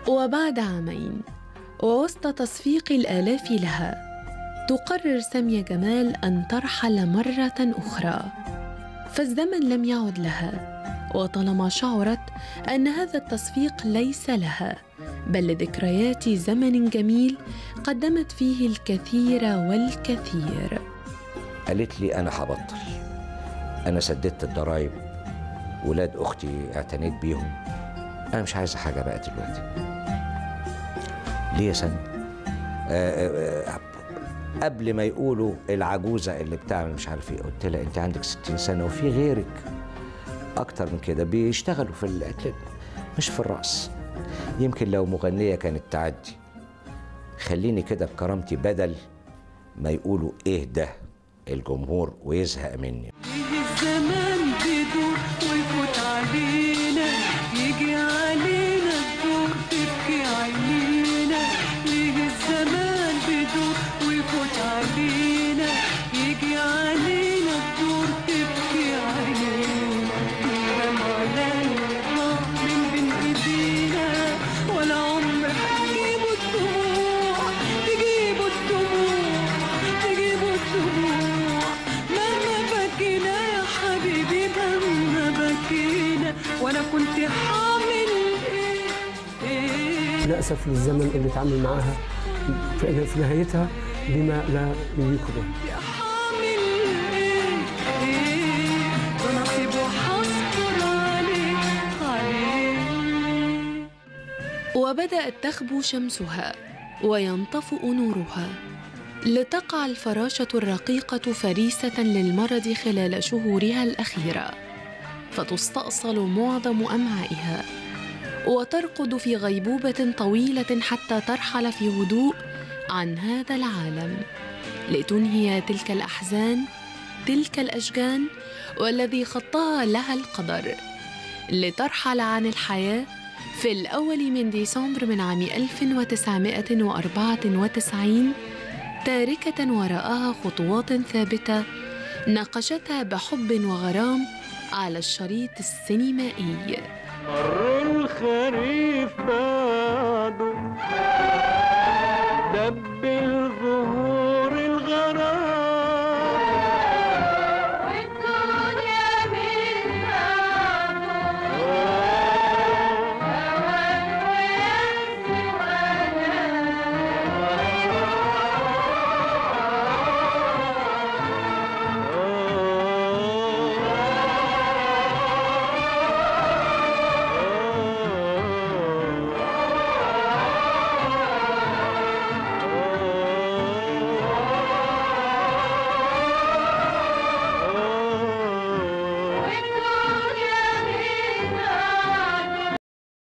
وبعد عامين ووسط تصفيق الآلاف لها، تقرر سامية جمال أن ترحل مرة أخرى، فالزمن لم يعد لها، وطالما شعرت أن هذا التصفيق ليس لها بل لذكريات زمن جميل قدمت فيه الكثير والكثير. قالت لي أنا هبطل، أنا سددت الضرايب، ولاد أختي اعتنيت بيهم، أنا مش عايزة حاجة بقى دلوقتي. ليه يا سامي؟ قبل ما يقولوا العجوزة اللي بتعمل مش عارف ايه، قلت لها أنت عندك 60 سنة وفي غيرك أكتر من كده بيشتغلوا في الأكل مش في الرأس. يمكن لو مغنية كانت تعدي، خليني كده بكرامتي بدل ما يقولوا إيه ده الجمهور ويزهق مني. الزمان بيدور ويفوت علينا، يجي علينا الدور تبكي عينينا. ليه الزمان بيدور ويفوت علينا، يجي علينا الدور تبكي عينينا. يرم علينا من بين ايدينا، ولا عمر تجيبوا الدموع، تجيبوا الدموع، تجيبوا الدموع. مهما بكينا يا حبيبي، مهما بكينا، وانا كنت حامل ايه. نأسف للزمن اللي اتعامل معاها في نهايتها بما لا يليق به. حامل ايه ده نصيبه حصبر عليه. وبدأت تخبو شمسها وينطفئ نورها، لتقع الفراشة الرقيقة فريسة للمرض خلال شهورها الأخيرة، فتستأصل معظم أمعائها وترقد في غيبوبة طويلة حتى ترحل في هدوء عن هذا العالم، لتنهي تلك الأحزان، تلك الأشجان والذي خطاها لها القدر، لترحل عن الحياة في الأول من ديسمبر من عام 1994، تاركة وراءها خطوات ثابتة ناقشتها بحب وغرام على الشريط السينمائي. مر الخريف